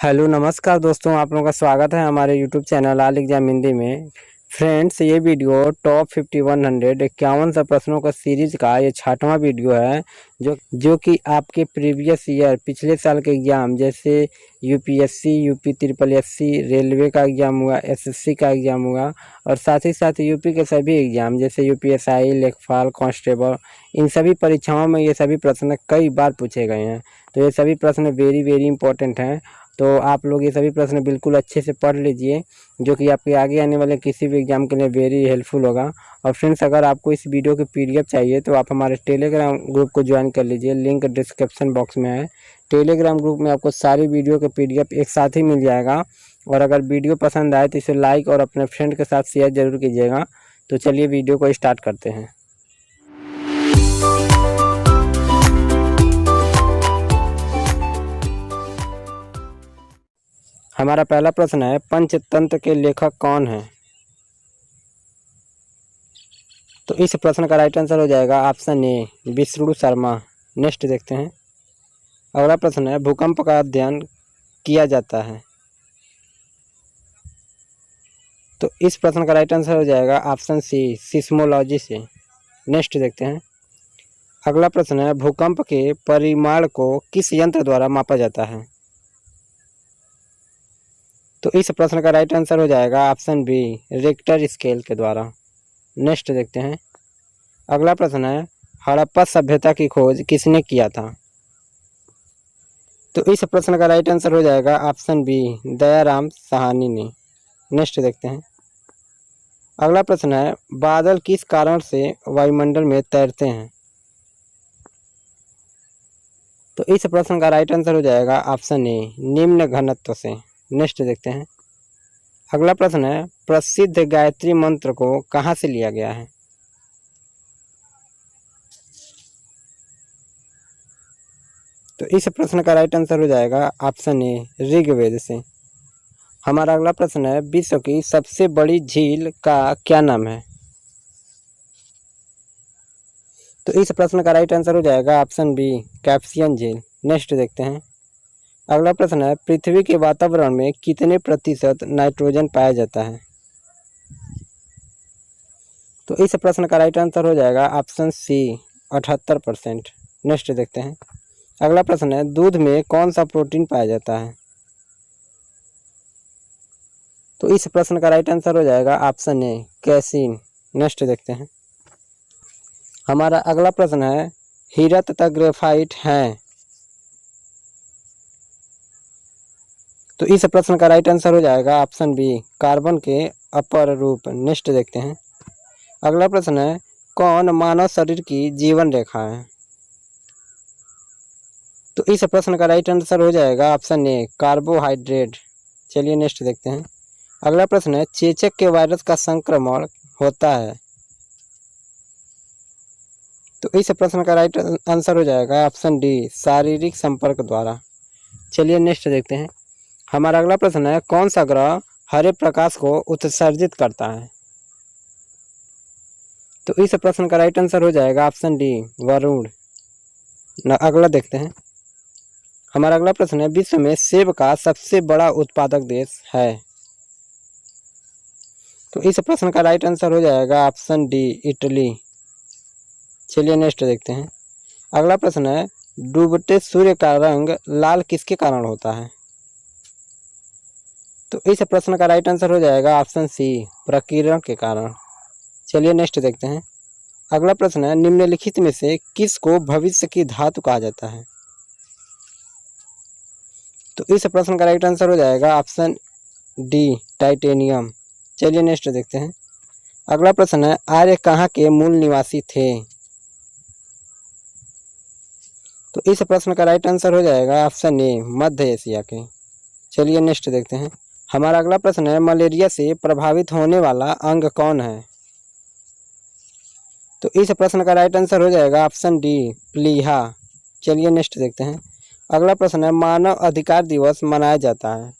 Hello नमस्कार दोस्तों, आप लोगों का स्वागत है हमारे YouTube channel all exam Hindi में। फ्रेंड्स, ये वीडियो टॉप 5100 51 सा प्रश्नों का सीरीज का ये 6वां वीडियो है जो कि आपके प्रीवियस ईयर पिछले साल के एग्ज़ाम जैसे UPSC, UP triple SC, railway का एग्ज़ाम हुआ, एसएससी का एग्ज़ाम हुआ और साथ ही साथ यूपी के सभी एग्ज़ाम जैसे यूपीएसआई, लेखपाल, कांस्टेबल, इन सभी परीक्षाओं में ये सभी प्रश्न कई बार पूछे गए हैं। तो ये सभी प्रश्न वेरी वेरी इंपॉर्टेंट हैं। तो आप लोग ये सभी प्रश्न बिल्कुल अच्छे से पढ़ लीजिए, जो कि आपके आगे आने वाले किसी भी एग्ज़ाम के लिए वेरी हेल्पफुल होगा। और फ्रेंड्स, अगर आपको इस वीडियो की पीडीएफ चाहिए तो आप हमारे टेलीग्राम ग्रुप को ज्वाइन कर लीजिए, लिंक डिस्क्रिप्शन बॉक्स में है। टेलीग्राम ग्रुप में आपको सारी वीडियो के पीडीएफ एक साथ ही मिल जाएगा। और अगर वीडियो पसंद आए तो इसे लाइक और अपने फ्रेंड के साथ शेयर जरूर कीजिएगा। तो चलिए वीडियो को स्टार्ट करते हैं। हमारा पहला प्रश्न है, पंचतंत्र के लेखक कौन है? तो इस प्रश्न का राइट आंसर हो जाएगा option A, Vishnu Sharma. Next देखते हैं। अगला प्रश्न है, भूकंप का अध्ययन किया जाता है। तो इस प्रश्न का राइट आंसर हो जाएगा ऑप्शन सी, सिस्मोलॉजी से। नेक्स्ट देखते हैं। अगला प्रश्न है, भूकंप के परिमाण को किस यंत्र द्वारा मापा जाता है? तो इस प्रश्न का राइट आंसर हो जाएगा ऑप्शन बी, रिक्टर स्केल के द्वारा। नेक्स्ट देखते हैं। अगला प्रश्न है, हड़प्पा सभ्यता की खोज किसने किया था? तो इस प्रश्न का राइट आंसर हो जाएगा ऑप्शन बी, दयाराम साहनी ने। नेक्स्ट देखते हैं। अगला प्रश्न है, बादल किस कारण से वायुमंडल में तैरते हैं? तो इस प्रश्न का राइट आंसर हो जाएगा ऑप्शन ए, निम्न घनत्व से। नेक्स्ट देखते हैं। अगला प्रश्न है, प्रसिद्ध गायत्री मंत्र को कहाँ से लिया गया है? तो इस प्रश्न का राइट आंसर हो जाएगा ऑप्शन ए, ऋग्वेद से। हमारा अगला प्रश्न है, विश्व की सबसे बड़ी झील का क्या नाम है? तो इस प्रश्न का राइट आंसर हो जाएगा ऑप्शन बी, कैप्सियन झील। नेक्स्ट देखते हैं। अगला प्रश्न है, पृथ्वी के वातावरण में कितने प्रतिशत नाइट्रोजन पाया जाता है? तो इस प्रश्न का राइट आंसर हो जाएगा ऑप्शन सी, 78%। नेक्स्ट देखते हैं। अगला प्रश्न है, दूध में कौन सा प्रोटीन पाया जाता है? तो इस प्रश्न का राइट आंसर हो जाएगा ऑप्शन ए, कैसीन। नेक्स्ट देखते हैं। हमारा अगला प्रश्न है, हीरा तथा ग्रेफाइट हैं। तो इस प्रश्न का राइट आंसर हो जाएगा ऑप्शन बी, कार्बन के अपर रूप। नेक्स्ट देखते हैं। अगला प्रश्न है, कौन मानव शरीर की जीवन रेखा है? तो इस प्रश्न का राइट आंसर हो जाएगा ऑप्शन ए, कार्बोहाइड्रेट। चलिए नेक्स्ट देखते हैं। अगला प्रश्न है, चेचक के वायरस का संक्रमण होता है। तो इस प्रश्न का राइट आंसर हो जाएगा ऑप्शन डी, शारीरिक संपर्क द्वारा। चलिए नेक्स्ट देखते हैं। हमारा अगला प्रश्न है, कौन सा ग्रह हरे प्रकाश को उत्सर्जित करता है? तो इस प्रश्न का राइट आंसर हो जाएगा ऑप्शन डी, वरुण। अगला देखते हैं। हमारा अगला प्रश्न है, विश्व में सेब का सबसे बड़ा उत्पादक देश है। तो इस प्रश्न का राइट आंसर हो जाएगा ऑप्शन डी, इटली। चलिए नेक्स्ट देखते हैं। अगला प्रश्न है, डूबते सूर्य का रंग लाल किसके कारण होता है? तो इस प्रश्न का राइट आंसर हो जाएगा ऑप्शन सी, प्रकीर्णन के कारण। चलिए नेक्स्ट देखते हैं। अगला प्रश्न है, निम्नलिखित में से किसको भविष्य की धातु कहा जाता है? तो इस प्रश्न का राइट आंसर हो जाएगा ऑप्शन डी, टाइटेनियम। चलिए नेक्स्ट देखते हैं। अगला प्रश्न है, आर्य कहाँ के मूल निवासी थे? तो इस प्रश्न का राइट आंसर हो जाएगा ऑप्शन ए, मध्य एशिया के। चलिए नेक्स्ट देखते हैं। हमारा अगला प्रश्न है, मलेरिया से प्रभावित होने वाला अंग कौन है? तो इस प्रश्न का राइट आंसर हो जाएगा ऑप्शन डी, प्लीहा। चलिए नेक्स्ट देखते हैं। अगला प्रश्न है, मानव अधिकार दिवस मनाया जाता है।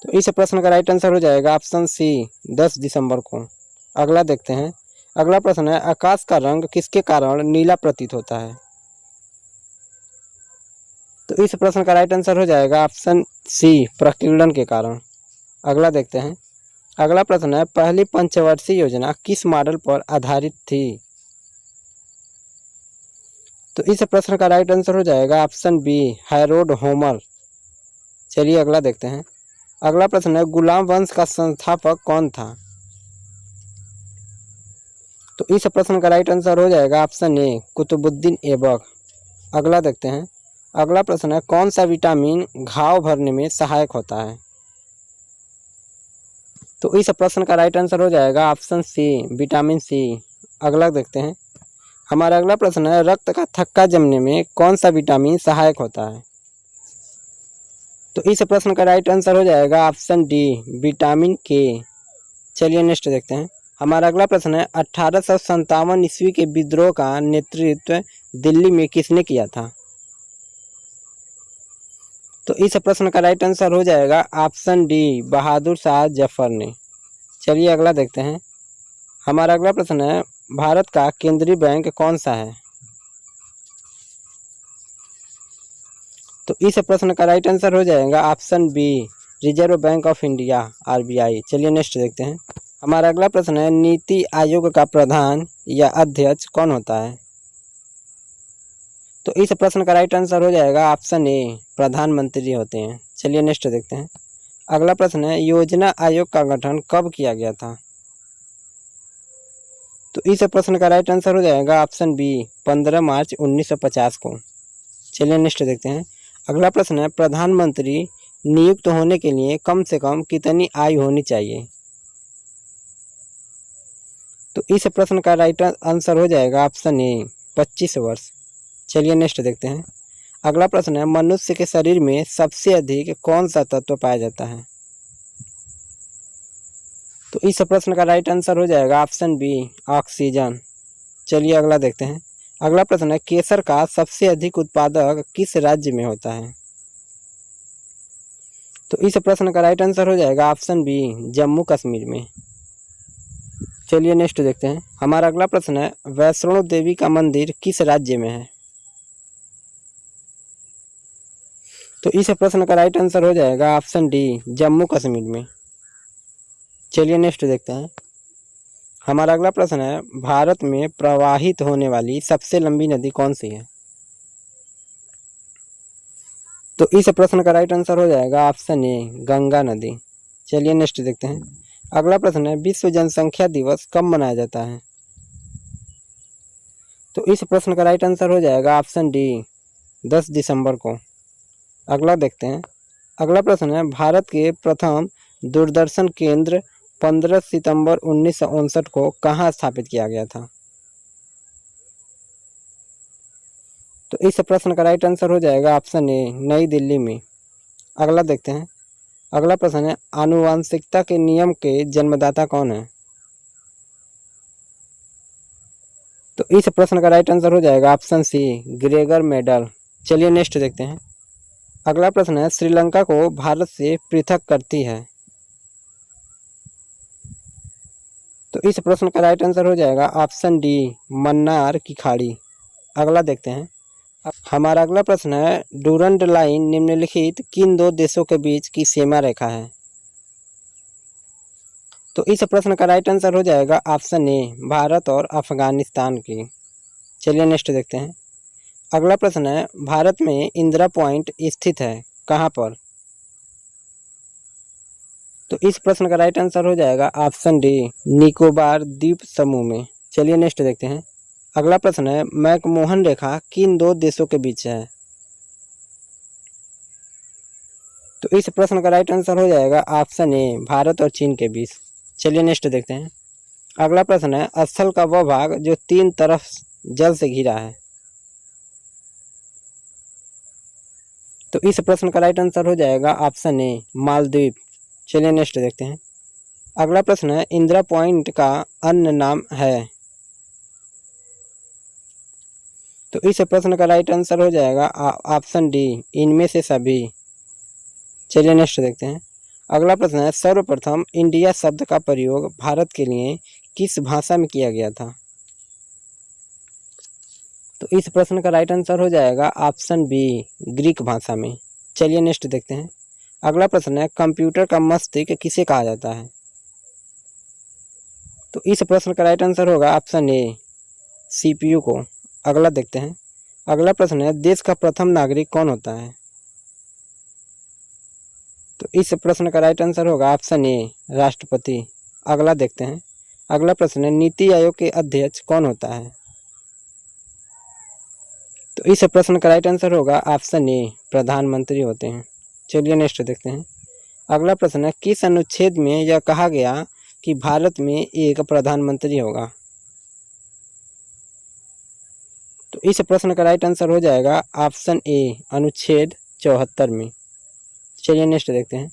तो इस प्रश्न का राइट आंसर हो जाएगा ऑप्शन सी, 10 दिसंबर को। अगला देखते हैं। अगला प्रश्न है, आकाश का रंग किसके कारण नीला प्रतीत होता है? तो इस प्रश्न का राइट आंसर हो जाएगा ऑप्शन सी, प्रकीर्णन के कारण। अगला देखते हैं। अगला प्रश्न है, पहली पंचवर्षीय योजना किस मॉडल पर आधारित थी? तो इस प्रश्न का राइट आंसर हो जाएगा ऑप्शन बी, हैरोल्ड होमर। चलिए अगला देखते हैं। अगला प्रश्न है, गुलाम वंश का संस्थापक कौन था? तो इस प्रश्न का राइट आंसर हो जाएगा ऑप्शन ए, कुतुबुद्दीन ऐबक। अगला देखते हैं। अगला प्रश्न है, कौन सा विटामिन घाव भरने में सहायक होता है? तो इस प्रश्न का राइट आंसर हो जाएगा ऑप्शन सी, विटामिन सी। अगला देखते हैं। हमारा अगला प्रश्न है, रक्त का थक्का जमने में कौन सा विटामिन सहायक होता है? तो इस प्रश्न का राइट आंसर हो जाएगा ऑप्शन डी, विटामिन के। चलिए नेक्स्ट देखते हैं। हमारा अगला प्रश्न है, 1857 ईस्वी के विद्रोह का नेतृत्व दिल्ली में किसने किया था? तो इस प्रश्न का राइट आंसर हो जाएगा ऑप्शन डी, बहादुर शाह जफर ने। चलिए अगला देखते हैं। हमारा अगला प्रश्न है, भारत का केंद्रीय बैंक कौन सा है? तो इस प्रश्न का राइट आंसर हो जाएगा option B, Reserve Bank of India, RBI. चलिए नेक्स्ट देखते हैं। हमारा अगला प्रश्न है, नीति आयोग का प्रधान या अध्यक्ष कौन होता है? तो इस प्रश्न का राइट आंसर हो जाएगा ऑप्शन ए, प्रधानमंत्री होते हैं। चलिए नेक्स्ट देखते हैं। अगला प्रश्न है, योजना आयोग का गठन कब किया गया था? तो इस प्रश्न का राइट आंसर हो जाएगा ऑप्शन बी, 15 मार्च 1950 को। चलिए नेक्स्ट देखते हैं। अगला प्रश्न है, प्रधानमंत्री नियुक्त होने के लिए कम से कम कितनी आयु होनी चाहिए? तो इस प्रश्न का राइट आंसर हो जाएगा ऑप्शन ए, 25 वर्ष। चलिए नेक्स्ट देखते हैं। अगला प्रश्न है, मनुष्य के शरीर में सबसे अधिक कौन सा तत्व पाया जाता है? तो इस प्रश्न का राइट आंसर हो जाएगा ऑप्शन बी, ऑक्सीजन। चलिए अगला देखते हैं। अगला प्रश्न है, केसर का सबसे अधिक उत्पादक किस राज्य में होता है? तो इस प्रश्न का राइट आंसर हो जाएगा ऑप्शन बी, जम्मू कश्मीर में। चलिए नेक्स्ट देखते हैं। हमारा अगला प्रश्न है, वैष्णो देवी का मंदिर किस राज्य में है? तो इस प्रश्न का राइट आंसर हो जाएगा ऑप्शन डी, जम्मू कश्मीर में। चलिए नेक्स्ट देखते हैं। हमारा अगला प्रश्न है, भारत में प्रवाहित होने वाली सबसे लंबी नदी कौन सी है? तो इस प्रश्न का राइट आंसर हो जाएगा ऑप्शन ए, गंगा नदी। चलिए नेक्स्ट देखते हैं। अगला प्रश्न है, विश्व जनसंख्या दिवस कब मनाया जाता है? तो इस प्रश्न का राइट आंसर हो जाएगा ऑप्शन डी, 10 दिसंबर को। अगला देखते हैं। अगला प्रश्न है, भारत के प्रथम दूरदर्शन केंद्र 15 सितंबर 1959 को कहाँ स्थापित किया गया था? तो इस प्रश्न का राइट आंसर हो जाएगा ऑप्शन ए, नई दिल्ली में। अगला देखते हैं। अगला प्रश्न है, आनुवंशिकता के नियम के जन्मदाता कौन है? तो इस प्रश्न का राइट आंसर हो जाएगा ऑप्शन सी, ग्रेगर मेडल। चलिए नेक्स्ट देखते हैं। अगला प्रश्न है, श्रीलंका को भारत से पृथक करती है? तो इस प्रश्न का राइट आंसर हो जाएगा ऑप्शन डी, मन्नार की खाड़ी। अगला देखते हैं। हमारा अगला प्रश्न है, डूरंड लाइन निम्नलिखित किन दो देशों के बीच की सीमा रेखा है? तो इस प्रश्न का राइट आंसर हो जाएगा ऑप्शन ए, भारत और अफगानिस्तान की। चलिए नेक्स्ट देखते हैं। अगला प्रश्न है, भारत में इंदिरा पॉइंट स्थित है कहाँ पर? तो इस प्रश्न का राइट आंसर हो जाएगा ऑप्शन डी, निकोबार द्वीप समूह में। चलिए नेक्स्ट देखते हैं। अगला प्रश्न है, मैकमोहन रेखा किन दो देशों के बीच है? तो इस प्रश्न का राइट आंसर हो जाएगा ऑप्शन ए, भारत और चीन के बीच। चलिए नेक्स्ट देखते हैं। अगला प्रश्न है, स्थल का वह भाग जो 3 तरफ जल से घिरा है? तो इस प्रश्न का राइट आंसर हो जाएगा ऑप्शन ए, मालदीव। चलिए नेक्स्ट देखते हैं। अगला प्रश्न है, इंदिरा पॉइंट का अन्य नाम है? तो इस प्रश्न का राइट आंसर हो जाएगा ऑप्शन डी, इनमें से सभी। चलिए नेक्स्ट देखते हैं। अगला प्रश्न है, सर्वप्रथम इंडिया शब्द का प्रयोग भारत के लिए किस भाषा में किया गया था? तो इस प्रश्न का राइट आंसर हो जाएगा ऑप्शन बी, ग्रीक भाषा में। चलिए नेक्स्ट देखते हैं। अगला प्रश्न है, कंप्यूटर का मस्तिष्क किसे कहा जाता है? तो इस प्रश्न का राइट आंसर होगा ऑप्शन ए, सीपीयू को। अगला देखते हैं। अगला प्रश्न है, देश का प्रथम नागरिक कौन होता है? तो इस प्रश्न का राइट आंसर होगा ऑप्शन ए, राष्ट्रपति। अगला देखते हैं। अगला प्रश्न है, नीति आयोग के अध्यक्ष कौन होता है? तो इस प्रश्न का राइट आंसर होगा ऑप्शन ए, प्रधानमंत्री होते हैं। चलिए नेक्स्ट देखते हैं। अगला प्रश्न है, किस अनुच्छेद में यह कहा गया कि भारत में एक प्रधानमंत्री होगा? तो इस प्रश्न का राइट आंसर हो जाएगा ऑप्शन ए, अनुच्छेद 74 में। चलिए नेक्स्ट देखते हैं।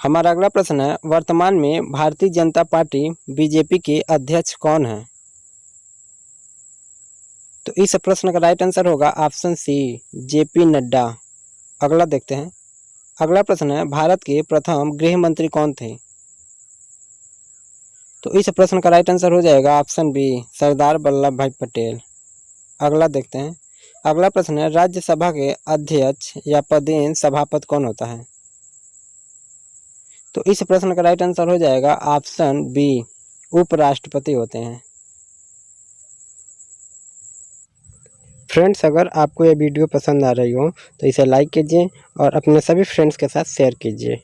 हमारा अगला प्रश्न है, वर्तमान में भारतीय जनता पार्टी बीजेपी के अध्यक्ष कौन है? तो इस प्रश्न का राइट आंसर होगा ऑप्शन सी, जेपी नड्डा। अगला देखते हैं। अगला प्रश्न है, भारत के प्रथम गृह मंत्री कौन थे? तो इस प्रश्न का राइट आंसर हो जाएगा ऑप्शन बी, सरदार वल्लभ भाई पटेल। अगला देखते हैं। अगला प्रश्न है, राज्यसभा के अध्यक्ष या पदेन सभापति कौन होता है? तो इस प्रश्न का राइट आंसर हो जाएगा ऑप्शन बी, उपराष्ट्रपति होते हैं। फ्रेंड्स, अगर आपको यह वीडियो पसंद आ रही हो तो इसे लाइक कीजिए और अपने सभी फ्रेंड्स के साथ शेयर कीजिए।